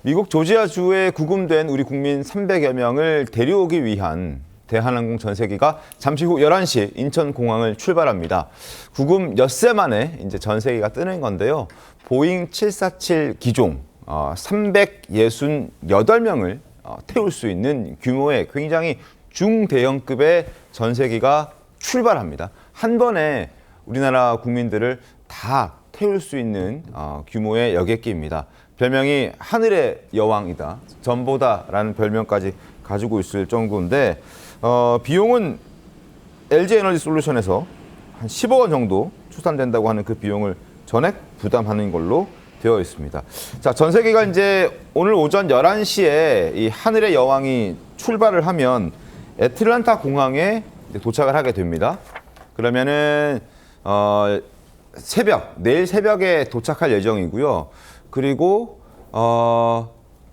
미국 조지아주에 구금된 우리 국민 300여 명을 데려오기 위한 대한항공 전세기가 잠시 후 11시 인천공항을 출발합니다. 구금 엿새 만에 이제 전세기가 뜨는 건데요. 보잉 747 기종 368명을 태울 수 있는 규모의 굉장히 중대형급의 전세기가 출발합니다. 한 번에 우리나라 국민들을 다 태울 수 있는 규모의 여객기입니다. 별명이 하늘의 여왕이다, 전보다라는 별명까지 가지고 있을 정도인데 비용은 LG에너지솔루션에서 한 10억 원 정도 추산된다고 하는 그 비용을 전액 부담하는 걸로 되어 있습니다. 자, 전세기가 이제 오늘 오전 11시에 이 하늘의 여왕이 출발을 하면 애틀란타 공항에 도착을 하게 됩니다. 그러면은 내일 새벽에 도착할 예정이고요. 그리고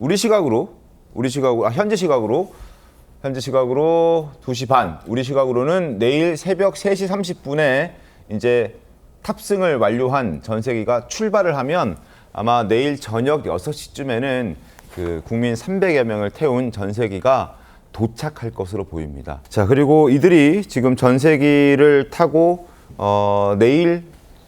현지 시각으로 현지 시각으로 2시 반, 우리 시각으로는 내일 새벽 3시 30분에 이제 탑승을 완료한 전세기가 출발을 하면 아마 내일 저녁 6시쯤에는 그 국민 300여 명을 태운 전세기가 도착할 것으로 보입니다. 자, 그리고 이들이 지금 전세기를 타고 내일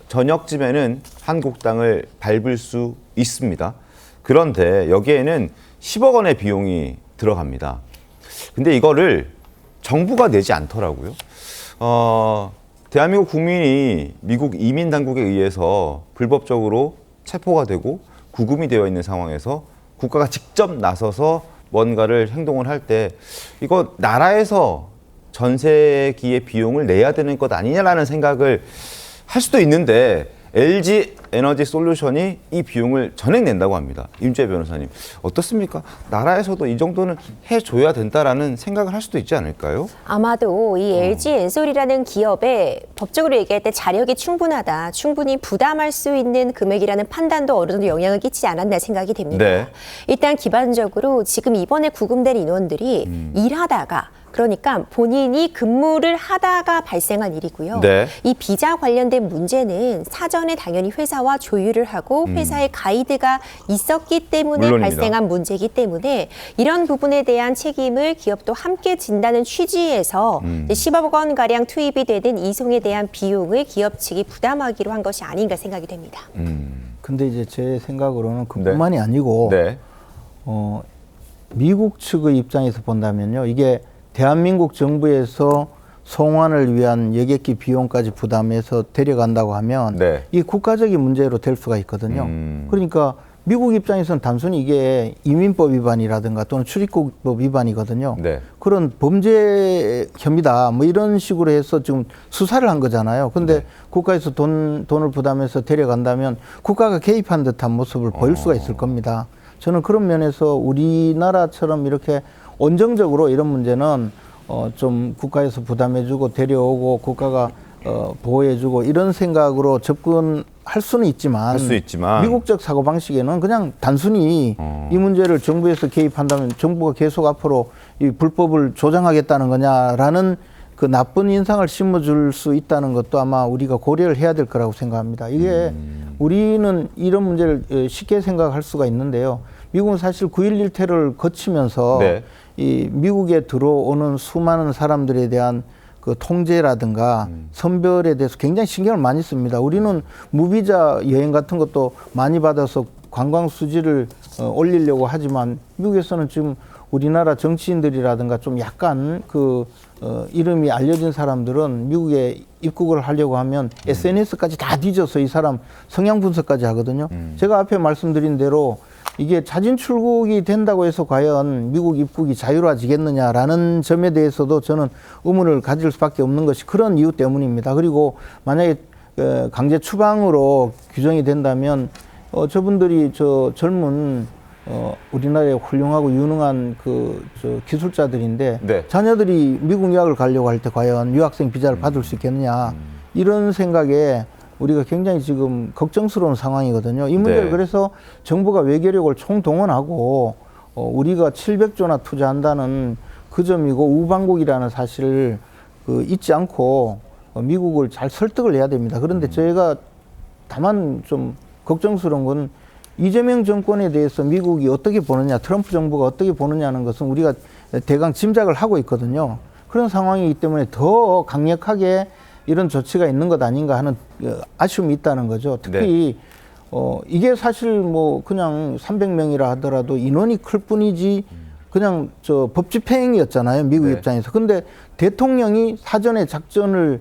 저녁쯤에는 한국 땅을 밟을 수 있습니다. 그런데 여기에는 10억 원의 비용이 들어갑니다. 근데 이거를 정부가 내지 않더라고요. 대한민국 국민이 미국 이민 당국에 의해서 불법적으로 체포가 되고 구금이 되어 있는 상황에서 국가가 직접 나서서 뭔가를 행동을 할 때 이거 나라에서 전세기의 비용을 내야 되는 것 아니냐라는 생각을 할 수도 있는데 LG에너지솔루션이 이 비용을 전액 낸다고 합니다. 임주혜 변호사님, 어떻습니까? 나라에서도 이 정도는 해줘야 된다라는 생각을 할 수도 있지 않을까요? 아마도 이 LG엔솔이라는 기업에 법적으로 얘기할 때 자력이 충분하다, 충분히 부담할 수 있는 금액이라는 판단도 어느 정도 영향을 끼치지 않았나 생각이 됩니다. 네. 일단 기반적으로 지금 이번에 구금된 인원들이 일하다가, 그러니까 본인이 근무를 하다가 발생한 일이고요. 네. 이 비자 관련된 문제는 사전에 당연히 회사와 조율을 하고 회사의 가이드가 있었기 때문에 물론입니다. 발생한 문제이기 때문에 이런 부분에 대한 책임을 기업도 함께 진다는 취지에서 10억 원가량 투입이 되는 이송에 대한 비용을 기업 측이 부담하기로 한 것이 아닌가 생각이 됩니다. 근데 이제 제 생각으로는 그뿐만이 아니고 네. 미국 측의 입장에서 본다면요, 이게 대한민국 정부에서 송환을 위한 여객기 비용까지 부담해서 데려간다고 하면 네. 이게 국가적인 문제로 될 수가 있거든요. 그러니까 미국 입장에서는 단순히 이게 이민법 위반이라든가 또는 출입국법 위반이거든요. 네. 그런 범죄 혐의다 뭐 이런 식으로 해서 지금 수사를 한 거잖아요. 그런데 국가에서 돈을 부담해서 데려간다면 국가가 개입한 듯한 모습을 보일 수가 있을 겁니다. 저는 그런 면에서 우리나라처럼 이렇게 온정적으로 이런 문제는 좀 국가에서 부담해주고 데려오고 국가가 보호해주고 이런 생각으로 접근할 수는 있지만, 미국적 사고방식에는 그냥 단순히 이 문제를 정부에서 개입한다면 정부가 계속 앞으로 이 불법을 조장하겠다는 거냐라는 그 나쁜 인상을 심어줄 수 있다는 것도 아마 우리가 고려를 해야 될 거라고 생각합니다. 이게 우리는 이런 문제를 쉽게 생각할 수가 있는데요. 미국은 사실 9.11 테러를 거치면서 네. 이 미국에 들어오는 수많은 사람들에 대한 그 통제라든가 선별에 대해서 굉장히 신경을 많이 씁니다. 우리는 무비자 여행 같은 것도 많이 받아서 관광 수지를 올리려고 하지만 미국에서는 지금 우리나라 정치인들이라든가 좀 약간 이름이 알려진 사람들은 미국에 입국을 하려고 하면 SNS까지 다 뒤져서 이 사람 성향 분석까지 하거든요. 제가 앞에 말씀드린 대로 이게 자진 출국이 된다고 해서 과연 미국 입국이 자유로워지겠느냐라는 점에 대해서도 저는 의문을 가질 수밖에 없는 것이 그런 이유 때문입니다. 그리고 만약에 강제 추방으로 규정이 된다면 저분들이 젊은 우리나라의 훌륭하고 유능한 기술자들인데 네. 자녀들이 미국 유학을 가려고 할 때 과연 유학생 비자를 받을 수 있겠느냐 이런 생각에 우리가 굉장히 지금 걱정스러운 상황이거든요. 이 문제를 네. 그래서 정부가 외교력을 총동원하고 우리가 700조나 투자한다는 그 점이고 우방국이라는 사실을 잊지 않고 미국을 잘 설득을 해야 됩니다. 그런데 저희가 다만 좀 걱정스러운 건 이재명 정권에 대해서 미국이 어떻게 보느냐, 트럼프 정부가 어떻게 보느냐는 것은 우리가 대강 짐작을 하고 있거든요. 그런 상황이기 때문에 더 강력하게 이런 조치가 있는 것 아닌가 하는 아쉬움이 있다는 거죠. 특히 이게 사실 뭐 그냥 300명이라 하더라도 인원이 클 뿐이지 그냥 저 법 집행이었잖아요. 미국 네. 입장에서. 근데 대통령이 사전에 작전을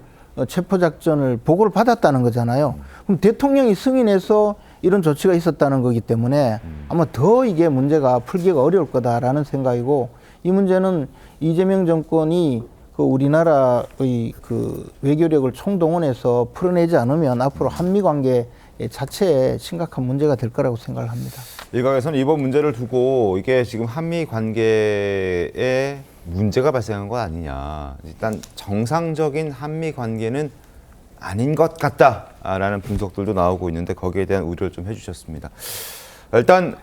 체포 작전을 보고를 받았다는 거잖아요. 그럼 대통령이 승인해서 이런 조치가 있었다는 거기 때문에 아마 더 이게 문제가 풀기가 어려울 거다라는 생각이고, 이 문제는 이재명 정권이 그 우리나라의 그 외교력을 총동원해서 풀어내지 않으면 앞으로 한미 관계 자체에 심각한 문제가 될 거라고 생각을 합니다. 일각에서는 이번 문제를 두고 이게 지금 한미 관계에 문제가 발생한 거 아니냐. 일단 정상적인 한미 관계는 아닌 것 같다라는 분석들도 나오고 있는데 거기에 대한 우려를 좀 해주셨습니다. 일단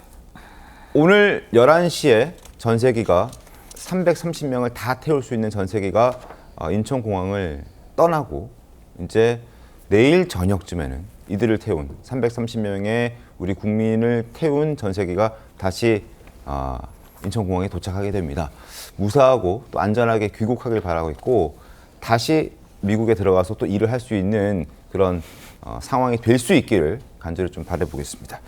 오늘 11시에 전세기가 330명을 다 태울 수 있는 전세기가 인천공항을 떠나고 이제 내일 저녁쯤에는 이들을 태운 330명의 우리 국민을 태운 전세기가 다시 인천공항에 도착하게 됩니다. 무사하고 또 안전하게 귀국하길 바라고 있고 다시 미국에 들어가서 또 일을 할 수 있는 그런 상황이 될 수 있기를 간절히 좀 바라보겠습니다.